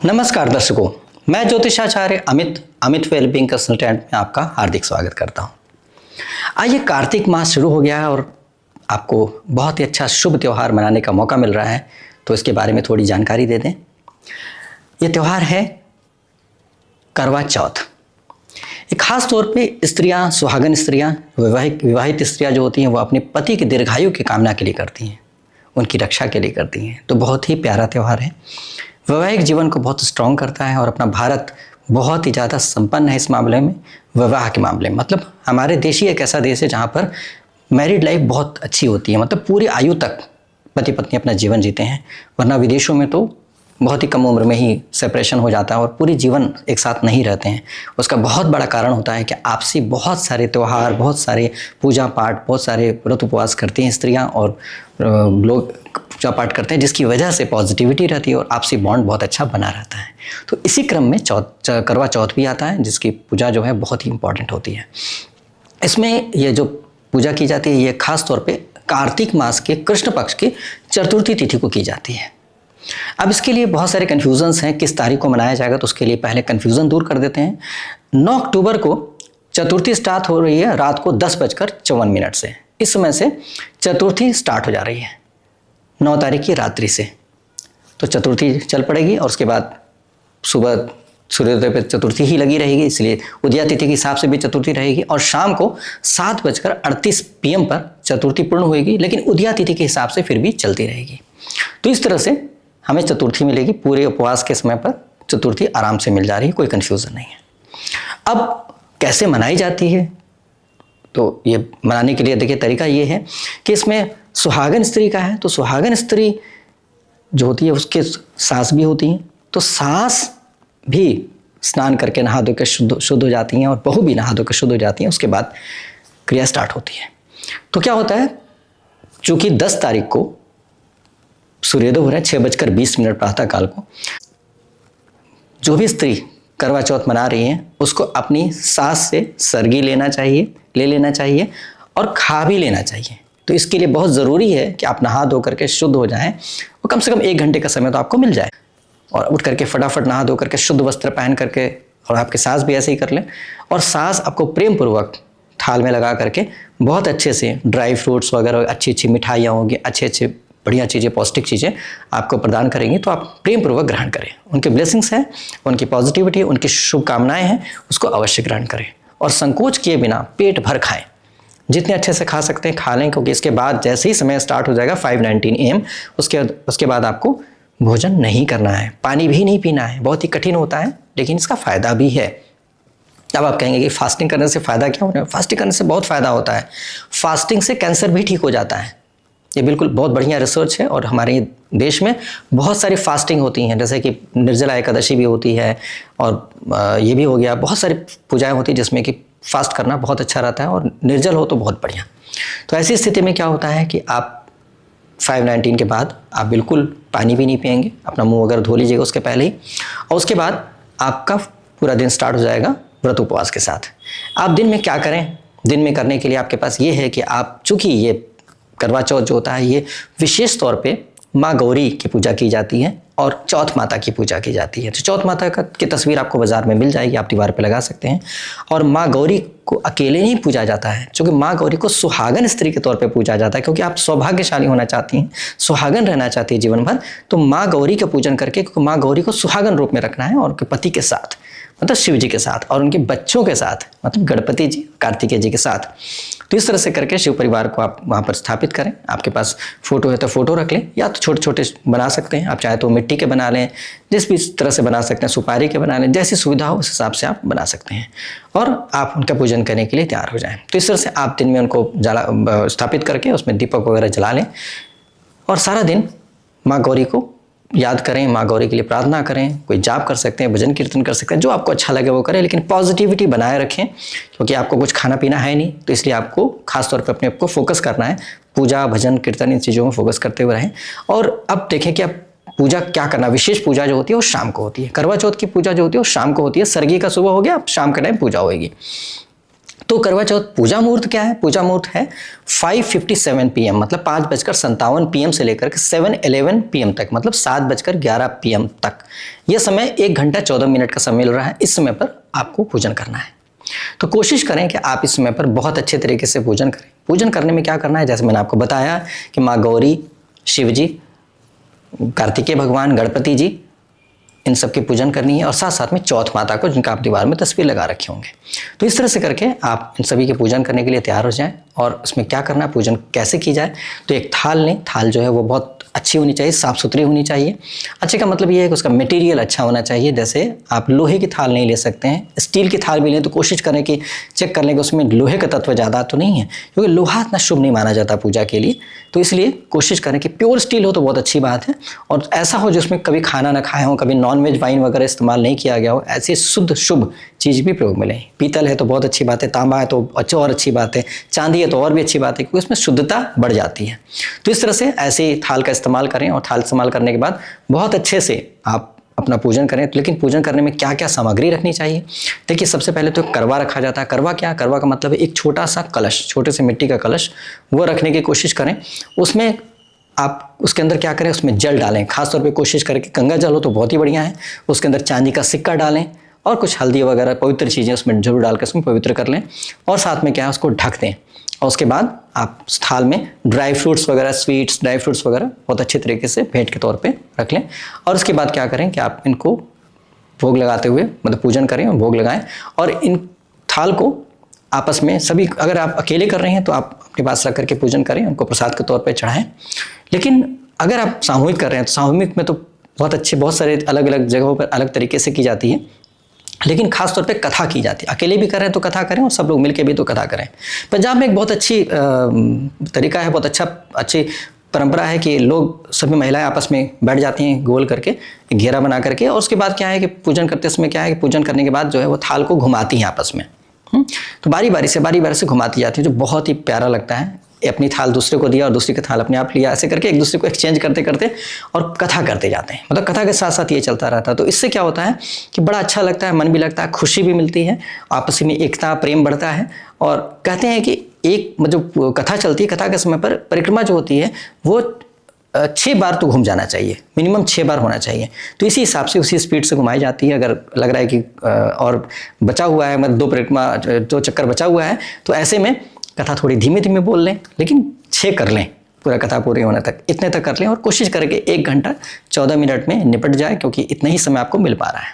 नमस्कार दर्शकों, मैं ज्योतिषाचार्य अमित वेलबींग कंसल्टेंट में आपका हार्दिक स्वागत करता हूं। आइए, कार्तिक मास शुरू हो गया है और आपको बहुत ही अच्छा शुभ त्यौहार मनाने का मौका मिल रहा है, तो इसके बारे में थोड़ी जानकारी दे दें। ये त्यौहार है करवा चौथ। एक खास तौर पे स्त्रियां, सुहागन स्त्रियां, विवाहित स्त्रियां जो होती हैं वो अपने पति की दीर्घायु की कामना के लिए करती हैं, उनकी रक्षा के लिए करती हैं। तो बहुत ही प्यारा त्यौहार है, वैवाहिक जीवन को बहुत स्ट्रॉन्ग करता है और अपना भारत बहुत ही ज़्यादा संपन्न है इस मामले में, विवाह के मामले में। मतलब हमारे देश ही एक ऐसा देश है जहाँ पर मैरिड लाइफ बहुत अच्छी होती है, मतलब पूरी आयु तक पति पत्नी अपना जीवन जीते हैं। वरना विदेशों में तो बहुत ही कम उम्र में ही सेपरेशन हो जाता है और पूरी जीवन एक साथ नहीं रहते हैं। उसका बहुत बड़ा कारण होता है कि आपसी बहुत सारे त्यौहार, बहुत सारे पूजा पाठ, बहुत सारे व्रत उपवास करती हैं स्त्रियां और लोग पूजा पाठ करते हैं, जिसकी वजह से पॉजिटिविटी रहती है और आपसी बॉन्ड बहुत अच्छा बना रहता है। तो इसी क्रम में करवा चौथ भी आता है, जिसकी पूजा जो है बहुत ही इंपॉर्टेंट होती है। इसमें ये जो पूजा की जाती है ये खास तौर पे कार्तिक मास के कृष्ण पक्ष की चतुर्थी तिथि को की जाती है। अब इसके लिए बहुत सारे कन्फ्यूजन्स हैं, किस तारीख को मनाया जाएगा, तो उसके लिए पहले कन्फ्यूज़न दूर कर देते हैं। 9 अक्टूबर को चतुर्थी स्टार्ट हो रही है रात को 10:54 से। इस समय से चतुर्थी स्टार्ट हो जा रही है 9 तारीख की रात्रि से। तो चतुर्थी चल पड़ेगी और उसके बाद सुबह सूर्योदय पर चतुर्थी ही लगी रहेगी, इसलिए उदया तिथि के हिसाब से भी चतुर्थी रहेगी। और शाम को 7:38 PM पर चतुर्थी पूर्ण होगी, लेकिन उदया तिथि के हिसाब से फिर भी चलती रहेगी। तो इस तरह से हमें चतुर्थी मिलेगी, पूरे उपवास के समय पर चतुर्थी आराम से मिल जा रही है, कोई कन्फ्यूज़न नहीं है। अब कैसे मनाई जाती है, तो ये मनाने के लिए देखिए तरीका ये है कि इसमें सुहागन स्त्री का है, तो सुहागन स्त्री जो होती है उसके सास भी होती हैं, तो सास भी स्नान करके नहा धो के शुद्ध हो जाती हैं और बहू भी नहा धो के शुद्ध हो जाती हैं। उसके बाद क्रिया स्टार्ट होती है। तो क्या होता है, चूँकि 10 तारीख को सूर्योदय हो रहा है 6:20 प्रातः काल को, जो भी स्त्री करवा चौथ मना रही है उसको अपनी सास से सरगी ले लेना चाहिए और खा भी लेना चाहिए। तो इसके लिए बहुत ज़रूरी है कि आप नहा धो करके शुद्ध हो जाएं और कम से कम 1 घंटे का समय तो आपको मिल जाए। और उठ करके फटाफट नहा धो करके शुद्ध वस्त्र पहन करके, और आपके सास भी ऐसे ही कर लें, और सास आपको प्रेम पूर्वक थाल में लगा करके बहुत अच्छे से ड्राई फ्रूट्स वगैरह, अच्छी अच्छी मिठाइयाँ होंगी, अच्छे बढ़िया चीज़ें, पौष्टिक चीज़ें आपको प्रदान करेंगी, तो आप प्रेम पूर्वक ग्रहण करें। उनके ब्लेसिंग्स हैं, उनकी पॉजिटिविटी, उनकी शुभकामनाएं हैं, उसको अवश्य ग्रहण करें और संकोच किए बिना पेट भर खाएं। जितने अच्छे से खा सकते हैं खा लें, क्योंकि इसके बाद जैसे ही समय स्टार्ट हो जाएगा 5:19 AM, उसके बाद आपको भोजन नहीं करना है, पानी भी नहीं पीना है। बहुत ही कठिन होता है, लेकिन इसका फ़ायदा भी है। अब आप कहेंगे कि फास्टिंग करने से फ़ायदा क्या होता है? फास्टिंग करने से बहुत फ़ायदा होता है। फास्टिंग से कैंसर भी ठीक हो जाता है। ये बिल्कुल बहुत बढ़िया रिसर्च है और हमारे देश में बहुत सारी फास्टिंग होती हैं, जैसे कि निर्जला एकादशी भी होती है और ये भी हो गया, बहुत सारी पूजाएं होती हैं जिसमें कि फास्ट करना बहुत अच्छा रहता है और निर्जल हो तो बहुत बढ़िया। तो ऐसी स्थिति में क्या होता है कि आप 5:19 के बाद आप बिल्कुल पानी भी नहीं पिएंगे, अपना मुंह वगैरह धो लीजिएगा उसके पहले ही, और उसके बाद आपका पूरा दिन स्टार्ट हो जाएगा व्रत उपवास के साथ। आप दिन में क्या करें? दिन में करने के लिए आपके पास ये है कि आप, चूँकि ये करवा चौथ जो होता है ये विशेष तौर पे माँ गौरी की पूजा की जाती है और चौथ माता की पूजा की जाती है। तो चौथ माता की तस्वीर आपको बाजार में मिल जाएगी, आप दीवार पे लगा सकते हैं। और माँ गौरी को अकेले नहीं पूजा जाता है, क्योंकि माँ गौरी को सुहागन स्त्री के तौर पे पूजा जाता है, क्योंकि आप सौभाग्यशाली होना चाहती हैं, सुहागन रहना चाहती है जीवन भर, तो माँ गौरी का पूजन करके, क्योंकि माँ गौरी को सुहागन रूप में रखना है और उनके पति के साथ, मतलब शिव जी के साथ, और उनके बच्चों के साथ, मतलब गणपति जी, कार्तिकेय जी के साथ। तो इस तरह से करके शिव परिवार को आप वहाँ पर स्थापित करें। आपके पास फोटो है तो फोटो रख लें, या तो छोटे छोटे बना सकते हैं, आप चाहे तो मिट्टी के बना लें, जिस भी तरह से बना सकते हैं, सुपारी के बना लें, जैसी सुविधा हो उस हिसाब से आप बना सकते हैं और आप उनका पूजन करने के लिए तैयार हो जाएं। तो इस तरह से आप दिन में उनको स्थापित करके उसमें दीपक वगैरह जला लें और सारा दिन माँ गौरी को याद करें, माँ गौरी के लिए प्रार्थना करें, कोई जाप कर सकते हैं, भजन कीर्तन कर सकते हैं, जो आपको अच्छा लगे वो करें, लेकिन पॉजिटिविटी बनाए रखें, क्योंकि आपको कुछ खाना पीना है नहीं, तो इसलिए आपको खास तौर पे अपने आप को फोकस करना है, पूजा भजन कीर्तन इन चीज़ों में फोकस करते हुए रहें। और अब देखें कि आप पूजा क्या करना, विशेष पूजा जो होती है वो शाम को होती है। करवा चौथ की पूजा जो होती है वो शाम को होती है, सरगी का सुबह हो गया, अब शाम के टाइम पूजा होगी। तो करवा चौथ पूजा मुहूर्त क्या है? पूजा मुहूर्त है 5:57 PM, मतलब 5:57 PM से लेकर के 7:11 PM तक, मतलब 7:11 PM तक। यह समय 1 घंटा 14 मिनट का समय मिल रहा है। इस समय पर आपको पूजन करना है। तो कोशिश करें कि आप इस समय पर बहुत अच्छे तरीके से पूजन करें। पूजन करने में क्या करना है, जैसे मैंने आपको बताया कि माँ गौरी, शिव जी, कार्तिकेय भगवान, गणपति जी, इन सब की पूजन करनी है और साथ साथ में चौथ माता को, जिनका आप दीवार में तस्वीर लगा रखे होंगे। तो इस तरह से करके आप इन सभी के पूजन करने के लिए तैयार हो जाएं। और इसमें क्या करना है, पूजन कैसे की जाए, तो एक थाल लें। थाल जो है वो बहुत अच्छी होनी चाहिए, साफ़ सुथरी होनी चाहिए। अच्छे का मतलब ये है कि उसका मटेरियल अच्छा होना चाहिए। जैसे आप लोहे की थाल नहीं ले सकते हैं, स्टील की थाल भी लें तो कोशिश करें कि चेक कर लें कि उसमें लोहे का तत्व ज़्यादा तो नहीं है, क्योंकि लोहा इतना शुभ नहीं माना जाता पूजा के लिए। तो इसलिए कोशिश करें कि प्योर स्टील हो तो बहुत अच्छी बात है, और ऐसा हो जिसमें कभी खाना ना खाए हो, कभी नॉनवेज वाइन वगैरह इस्तेमाल नहीं किया गया हो, ऐसी शुद्ध शुभ चीज़ भी प्रयोग में लें। पीतल है तो बहुत अच्छी बात है, तांबा है तो अच्छा और अच्छी बात है, चांदी है तो और भी अच्छी बात है, क्योंकि उसमें शुद्धता बढ़ जाती है। तो इस तरह से ऐसे थाल का इस्तेमाल करें, और थाल इस्तेमाल करने के बाद बहुत अच्छे से आप अपना पूजन करें। लेकिन पूजन करने में क्या क्या सामग्री रखनी चाहिए? देखिए, सबसे पहले तो करवा रखा जाता है। करवा क्या? करवा का मतलब है एक छोटा सा कलश, छोटे से मिट्टी का कलश, वो रखने की कोशिश करें। उसमें आप उसके अंदर क्या करें, उसमें जल डालें। खासतौर पे कोशिश करें कि गंगा जल हो तो बहुत ही बढ़िया है। उसके अंदर चांदी का सिक्का डालें और कुछ हल्दी वगैरह पवित्र चीज़ें उसमें जरूर डाल कर उसमें पवित्र कर लें, और साथ में क्या है, उसको ढक दें। और उसके बाद आप उस थाल में ड्राई फ्रूट्स वगैरह, स्वीट्स, ड्राई फ्रूट्स वगैरह बहुत अच्छे तरीके से भेंट के तौर पे रख लें। और उसके बाद क्या करें कि आप इनको भोग लगाते हुए, मतलब पूजन करें और भोग लगाएं, और इन थाल को आपस में सभी, अगर आप अकेले कर रहे हैं तो आप अपने पास रख करके पूजन करें, उनको प्रसाद के तौर पे चढ़ाएं। लेकिन अगर आप सामूहिक कर रहे हैं तो सामूहिक में तो बहुत सारे अलग अलग जगहों पर अलग तरीके से की जाती है, लेकिन खास तौर पे कथा की जाती है। अकेले भी कर रहे हैं तो कथा करें, और सब लोग मिलकर भी तो कथा करें। पंजाब में एक बहुत अच्छी तरीका है, बहुत अच्छी परंपरा है कि लोग, सभी महिलाएं आपस में बैठ जाती हैं गोल करके, घेरा बना करके, और उसके बाद क्या है कि पूजन करते समय क्या है कि पूजन करने के बाद जो है वो थाल को घुमाती हैं आपस में। तो बारी बारी से घुमाती जाती है, जो बहुत ही प्यारा लगता है। अपनी थाल दूसरे को दिया और दूसरी का थाल अपने आप लिया, ऐसे करके एक दूसरे को एक्सचेंज करते करते और कथा करते जाते हैं। मतलब कथा के साथ साथ ये चलता रहता है। तो इससे क्या होता है कि बड़ा अच्छा लगता है, मन भी लगता है, खुशी भी मिलती है, आपस में एकता, प्रेम बढ़ता है। और कहते हैं कि एक जो कथा चलती है, कथा के समय पर परिक्रमा जो होती है वो 6 बार तो घूम जाना चाहिए, मिनिमम 6 बार होना चाहिए। तो इसी हिसाब से उसी स्पीड से घुमाई जाती है। अगर लग रहा है कि और बचा हुआ है, मतलब 2 परिक्रमा, 2 चक्कर बचा हुआ है, तो ऐसे में कथा थोड़ी धीमे धीमे बोल लें, लेकिन 6 कर लें, पूरा कथा पूरी होने तक, इतने तक कर लें, और कोशिश करें कि 1 घंटा 14 मिनट में निपट जाए, क्योंकि इतना ही समय आपको मिल पा रहा है।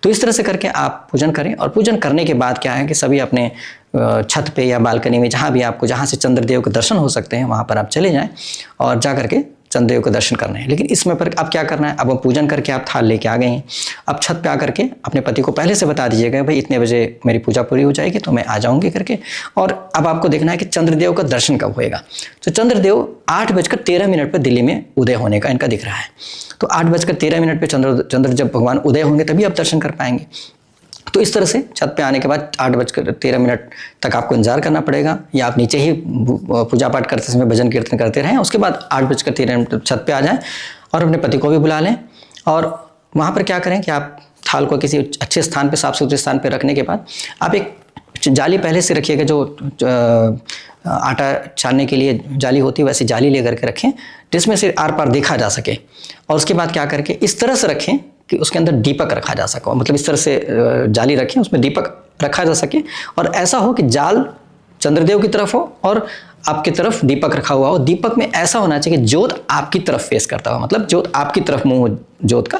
तो इस तरह से करके आप पूजन करें। और पूजन करने के बाद क्या है कि सभी अपने छत पे या बालकनी में, जहाँ से चंद्रदेव के दर्शन हो सकते हैं, वहाँ पर आप चले जाएँ और जा करके चंद्रदेव के दर्शन करने हैं। लेकिन इसमें पर अब क्या करना है, अब हम पूजन करके आप थाल लेके आ गए हैं, अब छत पे आकर के अपने पति को पहले से बता दीजिएगा, भाई इतने बजे मेरी पूजा पूरी हो जाएगी तो मैं आ जाऊंगी करके। और अब आपको देखना है कि चंद्रदेव का दर्शन कब होएगा। तो चंद्रदेव 8:13 पर दिल्ली में उदय होने का इनका दिख रहा है। तो 8:13 पे चंद्र जब भगवान उदय होंगे तभी आप दर्शन कर पाएंगे। तो इस तरह से छत पे आने के बाद 8:13 तक आपको इंतजार करना पड़ेगा, या आप नीचे ही पूजा पाठ करते समय भजन कीर्तन करते रहें। उसके बाद 8:13 छत पे आ जाएं और अपने पति को भी बुला लें। और वहाँ पर क्या करें कि आप थाल को किसी अच्छे स्थान पे, साफ सुथरे स्थान पे रखने के बाद आप एक जाली पहले से रखिएगा, जो आटा छानने के लिए जाली होती है, वैसी जाली ले करके रखें जिसमें से आर पार देखा जा सके। और उसके बाद क्या करके इस तरह से रखें कि उसके अंदर दीपक रखा जा सके, मतलब इस तरह से जाली रखें, उसमें दीपक रखा जा सके, और ऐसा हो कि जाल चंद्रदेव की तरफ हो और आपकी तरफ दीपक रखा हुआ हो। दीपक में ऐसा होना चाहिए कि जोत आपकी तरफ फेस करता हो, मतलब जोत आपकी तरफ मुंह हो जोत का,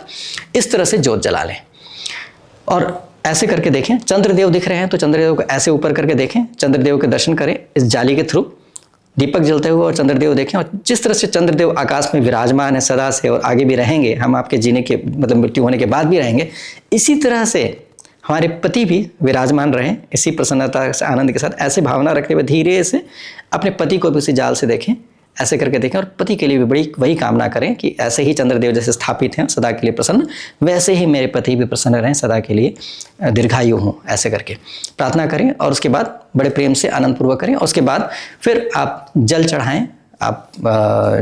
इस तरह से जोत जला लें। और ऐसे करके देखें, चंद्रदेव दिख रहे हैं तो चंद्रदेव को ऐसे ऊपर करके देखें, चंद्रदेव के दर्शन करें इस जाली के थ्रू, दीपक जलते हुए, और चंद्रदेव देखें। और जिस तरह से चंद्रदेव आकाश में विराजमान है सदा से, और आगे भी रहेंगे, हम आपके जीने के, मतलब मृत्यु होने के बाद भी रहेंगे, इसी तरह से हमारे पति भी विराजमान रहें, इसी प्रसन्नता से, आनंद के साथ, ऐसे भावना रखते हुए धीरे से अपने पति को भी उसी जाल से देखें, ऐसे करके देखें। और पति के लिए भी बड़ी वही कामना करें कि ऐसे ही चंद्रदेव जैसे स्थापित हैं सदा के लिए प्रसन्न, वैसे ही मेरे पति भी प्रसन्न रहें, सदा के लिए दीर्घायु हों, ऐसे करके प्रार्थना करें। और उसके बाद बड़े प्रेम से आनंद पूर्वक करें। और उसके बाद फिर आप जल चढ़ाएं आप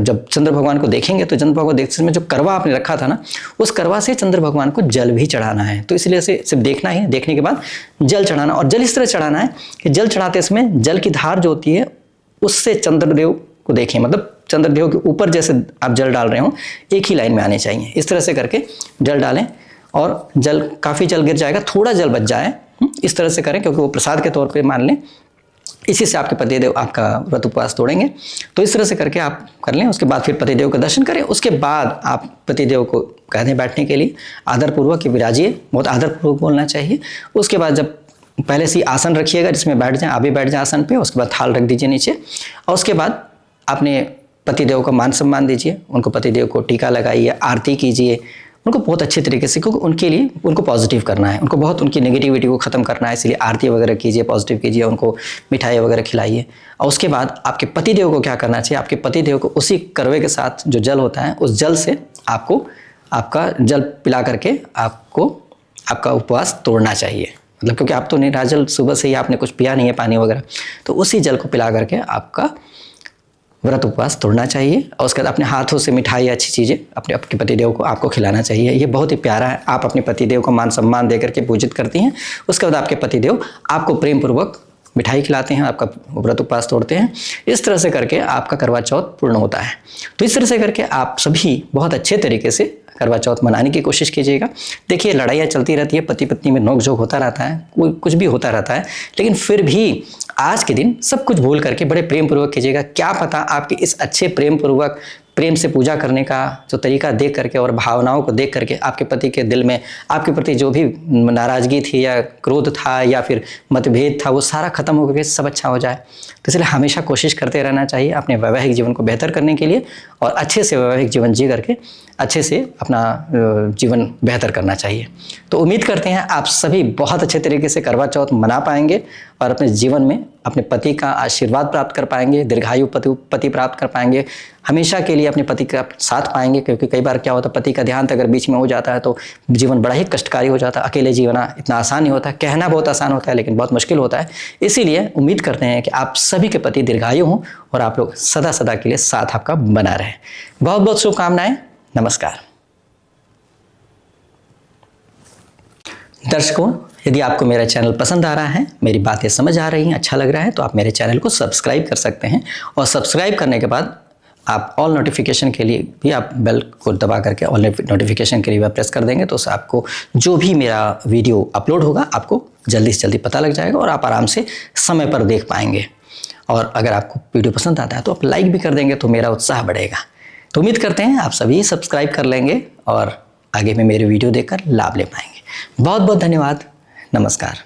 जब चंद्र भगवान को देखेंगे तो चंद्र भगवान देखते समय जो करवा आपने रखा था ना, उस करवा से चंद्र भगवान को जल भी चढ़ाना है। तो इसलिए से सिर्फ देखना ही, देखने के बाद जल चढ़ाना, और जल इस तरह चढ़ाना है कि जल चढ़ाते समय जल की धार जो होती है उससे चंद्रदेव को देखें, मतलब चंद्रदेव के ऊपर जैसे आप जल डाल रहे हो एक ही लाइन में आने चाहिए। इस तरह से करके जल डालें और जल, काफ़ी जल गिर जाएगा, थोड़ा जल बच जाए, इस तरह से करें क्योंकि वो प्रसाद के तौर पे मान लें, इसी से आपके पतिदेव आपका व्रत उपवास तोड़ेंगे। तो इस तरह से करके आप कर लें। उसके बाद फिर पतिदेव का दर्शन करें। उसके बाद आप पतिदेव को कह दें बैठने के लिए, आदरपूर्वक कि विराजिए, बहुत आदरपूर्वक बोलना चाहिए। उसके बाद जब पहले से आसन रखिएगा जिसमें बैठ जाएं, आप भी बैठ जाएं आसन पे। उसके बाद थाल रख दीजिए नीचे, और उसके बाद आपने पतिदेव को मान सम्मान दीजिए, उनको पतिदेव को टीका लगाइए, आरती कीजिए, उनको बहुत अच्छे तरीके से, क्योंकि उनके लिए उनको पॉजिटिव करना है, उनको बहुत उनकी नेगेटिविटी को ख़त्म करना है, इसलिए आरती वगैरह कीजिए, पॉजिटिव कीजिए, उनको मिठाई वगैरह खिलाइए। और उसके बाद आपके पतिदेव को क्या करना चाहिए, आपके पतिदेव को उसी करवे के साथ जो जल होता है उस जल से आपको आपका जल पिला करके आपको आपका उपवास तोड़ना चाहिए। मतलब क्योंकि आप तो निराजल, सुबह से ही आपने कुछ पिया नहीं है पानी वगैरह, तो उसी जल को पिला करके आपका व्रत उपवास तोड़ना चाहिए। और उसके बाद अपने हाथों से मिठाई, अच्छी चीज़ें अपने आपके पतिदेव को आपको खिलाना चाहिए। ये बहुत ही प्यारा है। आप अपने पतिदेव को मान सम्मान दे करके पूजित करती हैं, उसके बाद आपके पतिदेव आपको प्रेम पूर्वक मिठाई खिलाते हैं, आपका व्रत उपवास तोड़ते हैं। इस तरह से करके आपका करवा चौथ पूर्ण होता है। तो इस तरह से करके आप सभी बहुत अच्छे तरीके से करवा चौथ मनाने की कोशिश कीजिएगा। देखिए, लड़ाइयाँ चलती रहती है, पति पत्नी में नोक-झोंक होता रहता है, कोई कुछ भी होता रहता है, लेकिन फिर भी आज के दिन सब कुछ भूल करके बड़े प्रेम पूर्वक कीजिएगा। क्या पता आपके इस अच्छे प्रेम पूर्वक, प्रेम से पूजा करने का जो तरीका देख करके और भावनाओं को देख करके आपके पति के दिल में आपके प्रति जो भी नाराज़गी थी या क्रोध था या फिर मतभेद था, वो सारा खत्म हो करके सब अच्छा हो जाए। तो इसलिए हमेशा कोशिश करते रहना चाहिए अपने वैवाहिक जीवन को बेहतर करने के लिए, और अच्छे से वैवाहिक जीवन जी करके अच्छे से अपना जीवन बेहतर करना चाहिए। तो उम्मीद करते हैं आप सभी बहुत अच्छे तरीके से करवा चौथ मना पाएंगे और अपने जीवन में अपने पति का आशीर्वाद प्राप्त कर पाएंगे, दीर्घायु पति प्राप्त कर पाएंगे, हमेशा के लिए अपने पति का साथ पाएंगे। क्योंकि कई बार क्या होता है, पति का देहांत अगर बीच में हो जाता है तो जीवन बड़ा ही कष्टकारी हो जाता है। अकेले जीवना इतना आसान नहीं होता है, कहना बहुत आसान होता है लेकिन बहुत मुश्किल होता है। इसीलिए उम्मीद करते हैं कि आप सभी के पति दीर्घायु हों और आप लोग सदा सदा के लिए साथ आपका बना रहे। बहुत बहुत शुभकामनाएं। नमस्कार। दर्शकों, यदि आपको मेरा चैनल पसंद आ रहा है, मेरी बातें समझ आ रही हैं, अच्छा लग रहा है, तो आप मेरे चैनल को सब्सक्राइब कर सकते हैं। और सब्सक्राइब करने के बाद आप ऑल नोटिफिकेशन के लिए भी आप बेल को दबा करके ऑल नोटिफिकेशन के लिए भी प्रेस कर देंगे, तो उससे आपको जो भी मेरा वीडियो अपलोड होगा आपको जल्दी से जल्दी पता लग जाएगा और आप आराम से समय पर देख पाएंगे। और अगर आपको वीडियो पसंद आता है तो आप लाइक भी कर देंगे तो मेरा उत्साह बढ़ेगा। तो उम्मीद करते हैं आप सभी सब्सक्राइब कर लेंगे और आगे में मेरे वीडियो देखकर लाभ ले पाएंगे। बहुत बहुत धन्यवाद। नमस्कार।